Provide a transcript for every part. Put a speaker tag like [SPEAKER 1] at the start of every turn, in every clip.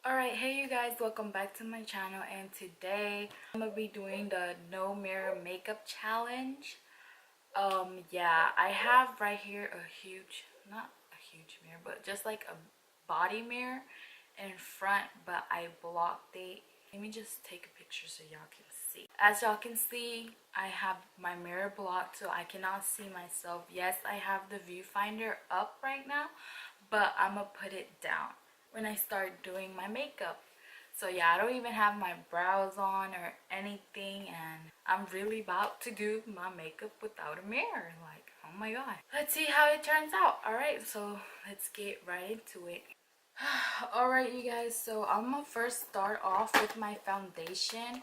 [SPEAKER 1] Alright, hey you guys, welcome back to my channel, and today I'm gonna be doing the no mirror makeup challenge. Yeah, I have right here a huge, not a huge mirror, but just like a body mirror in front, but I blocked it. Let me just take a picture so y'all can see. As y'all can see, I have my mirror blocked so I cannot see myself. Yes, I have the viewfinder up right now, but I'm gonna put it down when I start doing my makeup. So yeah, I don't even have my brows on or anything, and I'm really about to do my makeup without a mirror. Like, oh my god. Let's see how it turns out. Alright, so let's get right into it. Alright you guys, so I'm gonna first start off with my foundation.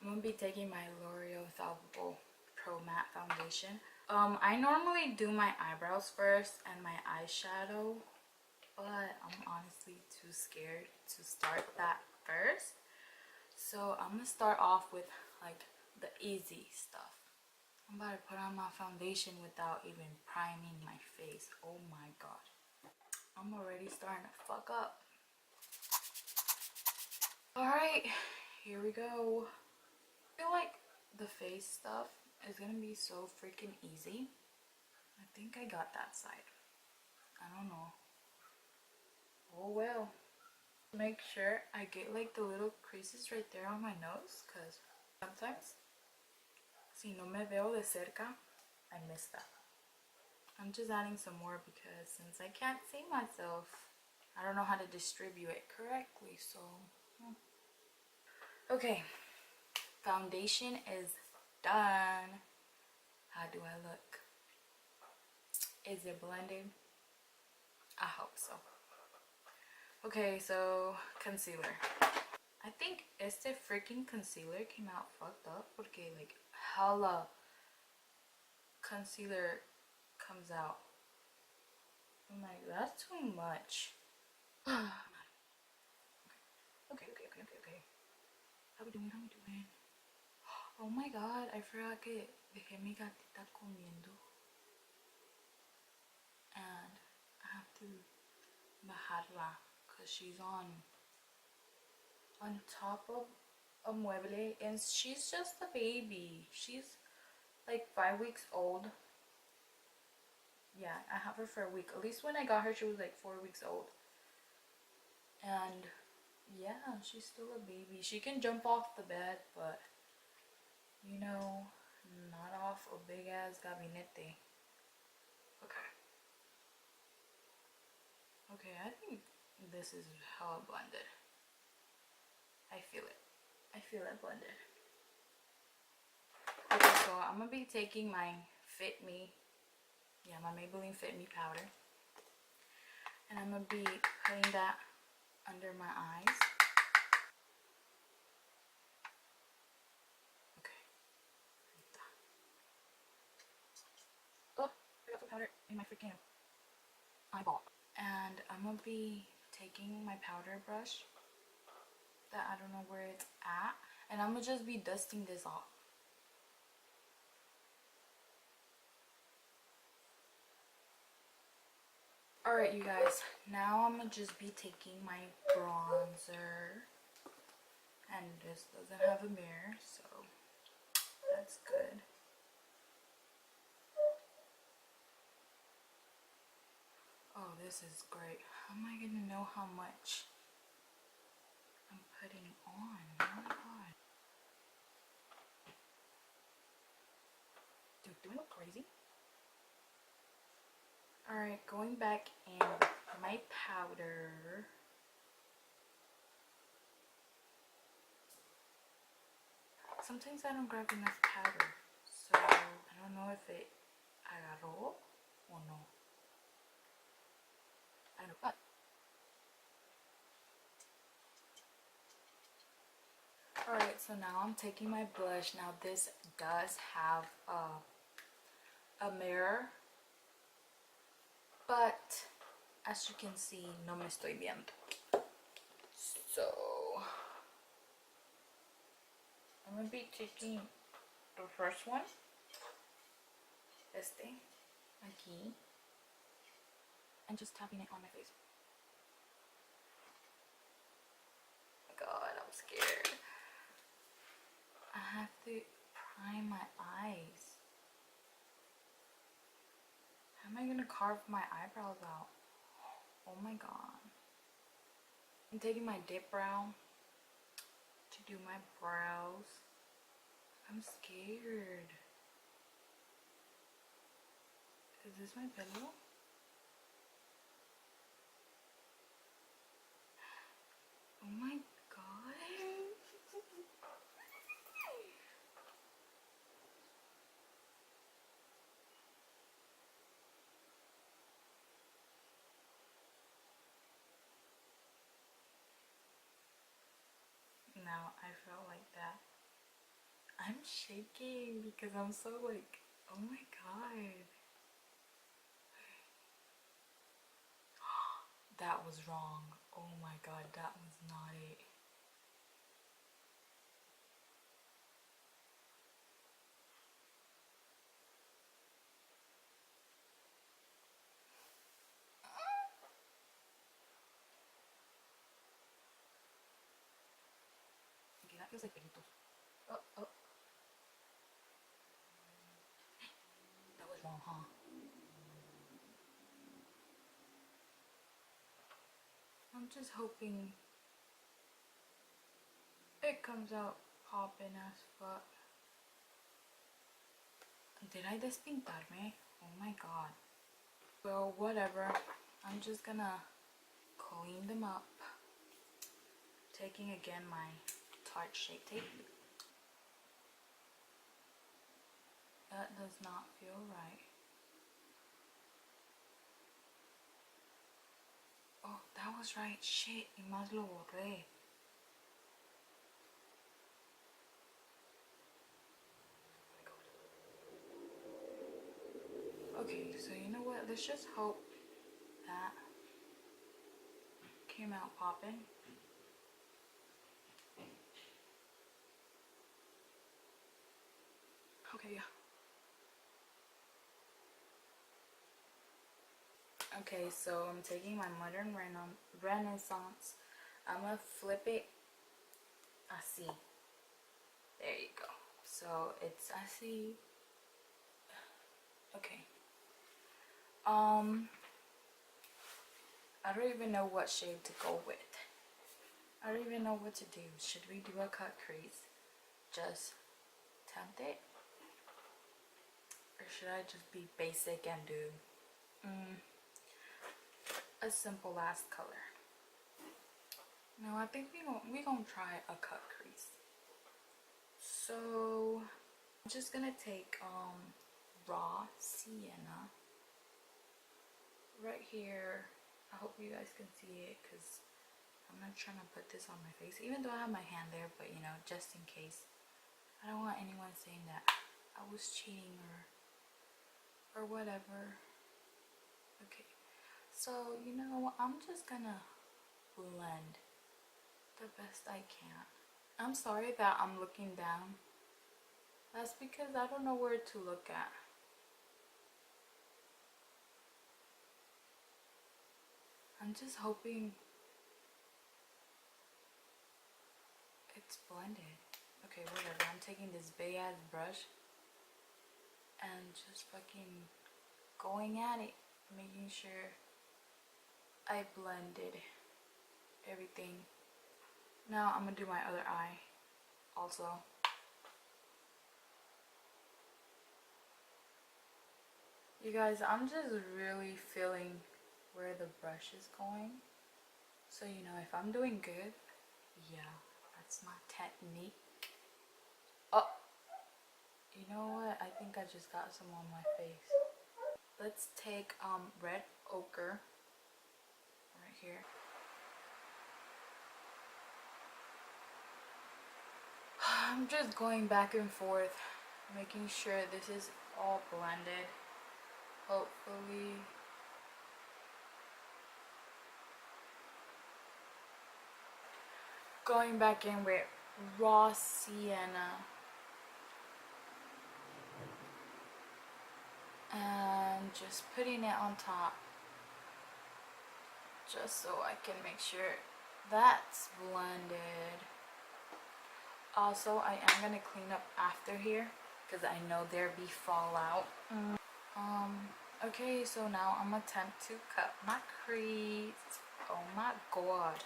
[SPEAKER 1] I'm gonna be taking my L'Oreal Infallible Pro Matte Foundation. I normally do my eyebrows first and my eyeshadow, but I'm honestly too scared to start that first. So I'm gonna start off with like the easy stuff. I'm about to put on my foundation without even priming my face. Oh my god. I'm already starting to fuck up. Alright, here we go. I feel like the face stuff is gonna be so freaking easy. I think I got that side. I don't know. Oh well. Make sure I get like the little creases right there on my nose, because sometimes si no me veo de cerca, I miss that. I'm just adding some more because since I can't see myself, I don't know how to distribute it correctly. So okay, foundation is done. How do I look? Is it blended? I hope so. Okay, so concealer. I think este freaking concealer came out fucked up porque like hella concealer comes out. I'm like, that's too much. Okay. How we doing? Oh my god, I forgot que dejé mi gatita comiendo. And I have to bajarla because she's on top of a mueble, and she's just a baby. She's like 5 weeks old. Yeah, I have her for a week. At least when I got her, she was like 4 weeks old. And yeah, she's still a baby. She can jump off the bed, but you know, not off a big ass gabinete. Okay, I think this is hella blended. I feel it blended. Okay, so I'm gonna be taking my Fit Me, yeah, my Maybelline Fit Me powder, and I'm gonna be putting that under my eyes. Okay. Oh, I got some powder in my freaking eyeball. And I'm gonna be taking my powder brush that I don't know where it's at, and I'm gonna just be dusting this off. Alright you guys, now I'm gonna just be taking my bronzer, and this doesn't have a mirror, so that's good. Oh, this is great. How am I gonna know how much I'm putting on? Oh my god. Dude, do I look crazy? Alright, going back in my powder. Sometimes I don't grab enough powder, so I don't know if it agarró or no. I don't know. But alright, so now I'm taking my blush. Now this does have a mirror, but as you can see, no me estoy viendo. So I'm gonna be taking the first one, aquí, and just tapping it on my face. gonna carve my eyebrows out. Oh my god. I'm taking my dip brow to do my brows. I'm scared. Is this my pillow? Oh my god. Now I felt like that. I'm shaking because I'm so like, oh my god. That was wrong. Oh my god, that was not it. Okay, that feels like pelitos. Oh, oh. That was wrong, huh? I'm just hoping it comes out popping as fuck. Did I despintarme? Oh my god. Well, whatever. I'm just gonna clean them up. Taking again my Tarte Shape Tape. That does not feel right. Oh, that was right. Shit, y más lo borré. Okay, so you know what? Let's just hope that came out popping. Okay, yeah. Okay, so I'm taking my modern renaissance. I'm gonna flip it así. There you go. So it's así. Okay. I don't even know what shade to go with. I don't even know what to do. Should we do a cut crease? Just tempt it? Or should I just be basic and do a simple ass color? No, I think we gonna try a cut crease. So I'm just gonna take raw sienna right here. I hope you guys can see it because I'm not trying to put this on my face, even though I have my hand there, but you know, just in case. I don't want anyone saying that I was cheating or whatever. Okay, so you know, I'm just gonna blend the best I can. I'm sorry that I'm looking down. That's because I don't know where to look at. I'm just hoping it's blended. Okay, whatever. I'm taking this big ass brush and just fucking going at it, making sure I blended everything. Now I'm gonna do my other eye also. You guys, I'm just really feeling where the brush is going. So you know, if I'm doing good, yeah, that's my technique. Oh, you know what? I think I just got some on my face. Let's take red ochre right here. I'm just going back and forth, making sure this is all blended. Hopefully. Going back in with raw sienna. And just putting it on top. Just so I can make sure that's blended. Also, I am going to clean up after here because I know there be fallout. Okay, so now I'm attempt to cut my crease. Oh my god.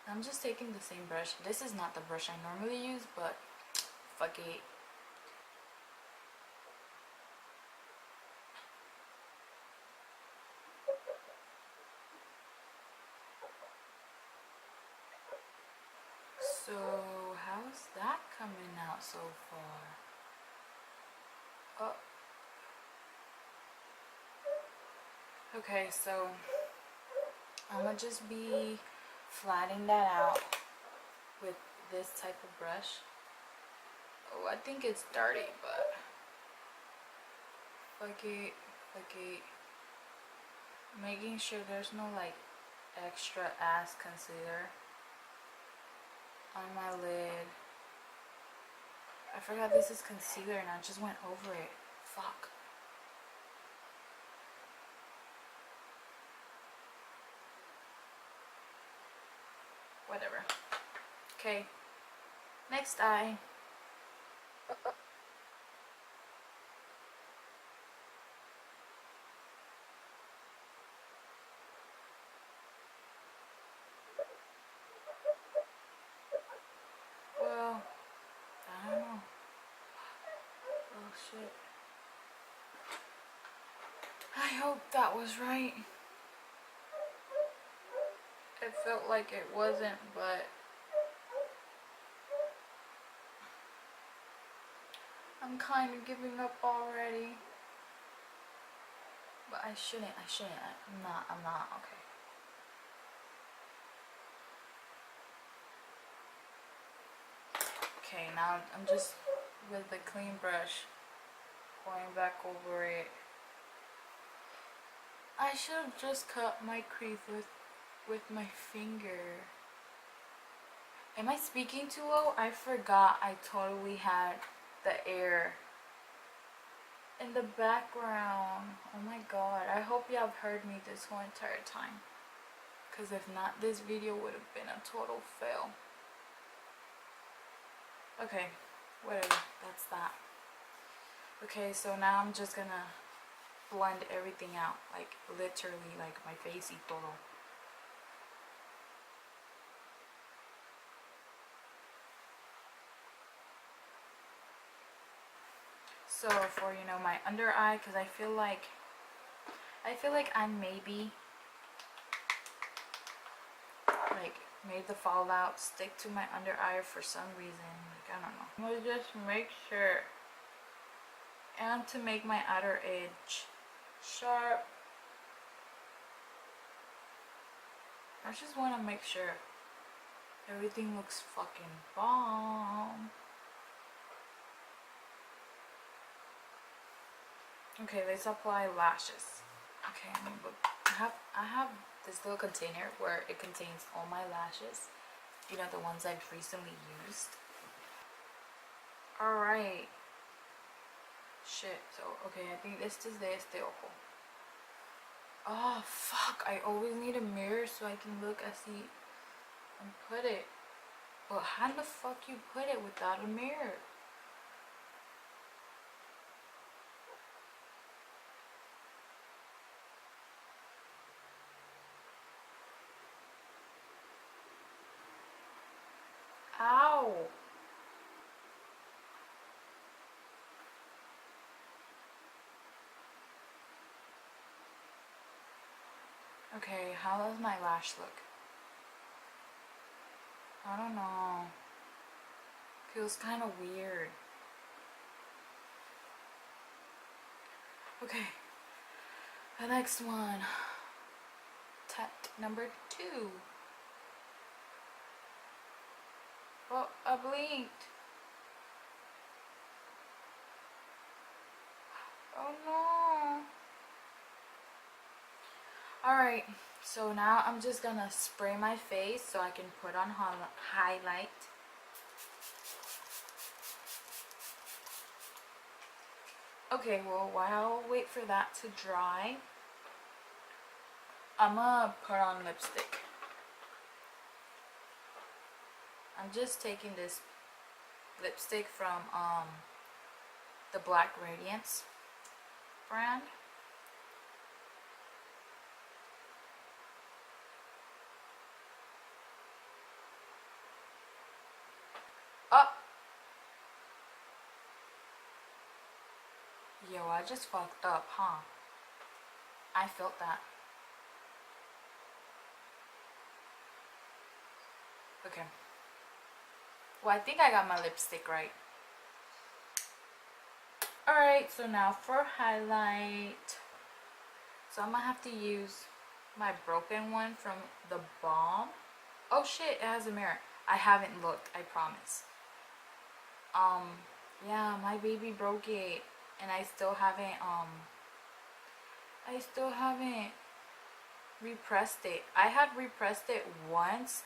[SPEAKER 1] I'm just taking the same brush. This is not the brush I normally use, but fuck it. So how's that coming out so far? Oh, okay, so I'm gonna just be flattening that out with this type of brush. Oh, I think it's dirty, but fuck it, fuck it. Making sure there's no like extra ass concealer on my lid. I forgot this is concealer and I just went over it. Fuck. Whatever. Okay. Next eye. Well, I don't know. Oh shit. I hope that was right. It felt like it wasn't, but I'm kind of giving up already. But I shouldn't. I'm not. Okay. Okay, now I'm just with the clean brush going back over it. I should have just cut my crease with my finger. Am I speaking too low? I forgot I totally had the air in the background. Oh my god. I hope you have heard me this whole entire time. Because if not, this video would have been a total fail. Okay, whatever. That's that. Okay, so now I'm just gonna blend everything out. Like, literally, like my face y todo. So for, you know, my under eye, because I feel like I maybe like made the fallout stick to my under eye for some reason. Like, I don't know. I'm gonna just make sure, and to make my outer edge sharp. I just want to make sure everything looks fucking bomb. Okay, let's apply lashes. Okay, but I have this little container where it contains all my lashes. You know, the ones I've recently used. Alright. Shit. So, okay, I think this is de este ojo. Oh, fuck. I always need a mirror so I can look and see and put it. But how the fuck you put it without a mirror? Ow. Okay, how does my lash look? I don't know. Feels kind of weird. Okay. The next one. Number 2. Oh, I blinked. Oh no. Alright, so now I'm just gonna spray my face so I can put on highlight. Okay, well, while I wait for that to dry, I'm gonna put on lipstick. I'm just taking this lipstick from the Black Radiance. brand. Oh, yo, I just fucked up, huh? I felt that. Okay. Well, I think I got my lipstick right. Alright, so now for highlight. So I'm gonna have to use my broken one from the Balm. Oh shit, it has a mirror. I haven't looked, I promise. Yeah, my baby broke it. And I still haven't repressed it. I had repressed it once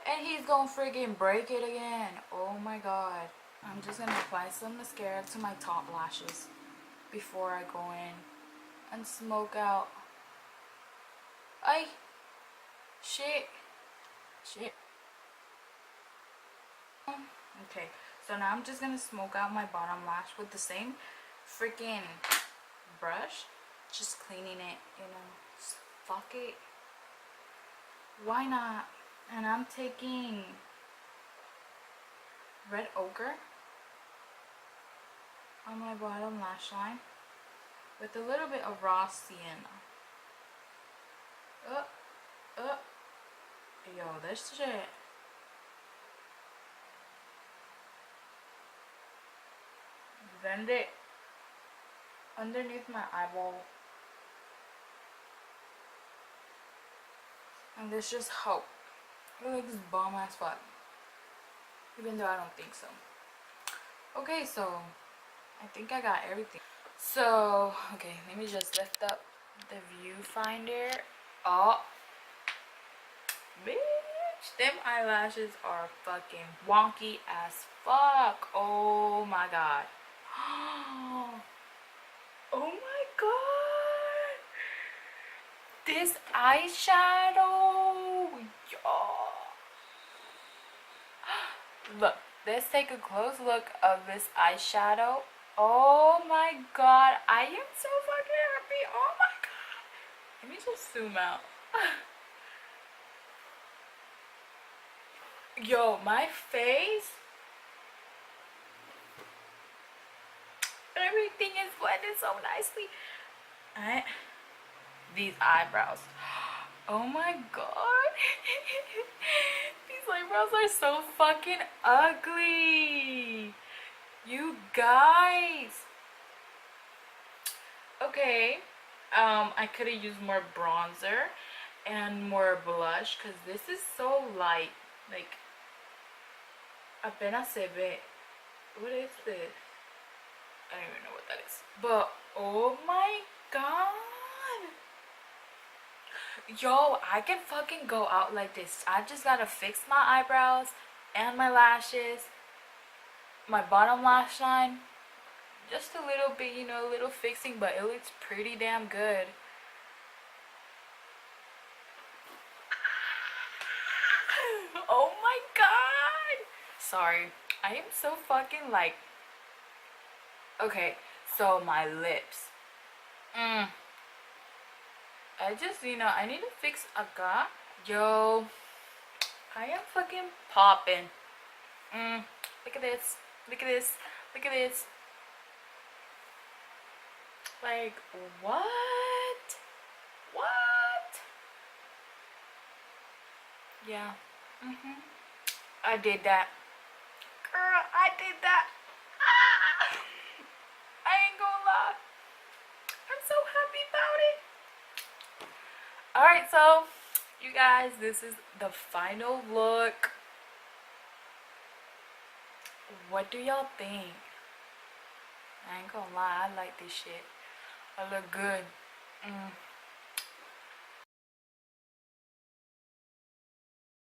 [SPEAKER 1] and he's gonna friggin' break it again. Oh my god. I'm just gonna apply some mascara to my top lashes before I go in and smoke out. Ay, shit. Okay, so now I'm just gonna smoke out my bottom lash with the same freaking brush, just cleaning it, you know. Just fuck it, why not? And I'm taking red ochre on my bottom lash line with a little bit of raw sienna. Yo, this shit. Blend it underneath my eyeball. And this just help. It looks bomb as fuck. Even though I don't think so. Okay, so I think I got everything. So, okay, let me just lift up the viewfinder. Oh, bitch, them eyelashes are fucking wonky as fuck. Oh my god. Oh my god. This eyeshadow. Yo. Look, let's take a close look of this eyeshadow. Oh my god, I am so fucking happy. Oh my god. Let me just zoom out. Yo, my face, everything is blended so nicely. These eyebrows. Oh my god. These eyebrows are so fucking ugly. You guys. Okay. I could have used more bronzer and more blush because this is so light. Like, apenas se ve. What is this? I don't even know what that is. But, oh my god. Yo, I can fucking go out like this. I just gotta fix my eyebrows and my lashes, my bottom lash line. Just a little bit, you know, a little fixing, but it looks pretty damn good. Oh my god. Sorry. I am so fucking like... Okay, so my lips. I just, you know, I need to fix acá. Yo, I am fucking popping. Look at this. Look at this. Look at this. Like, what? What? Yeah. I did that. Girl, I did that. Ah! I ain't gonna lie. I'm so happy about it. Alright, so you guys, this is the final look. What do y'all think? I ain't gonna lie, I like this shit. I look good.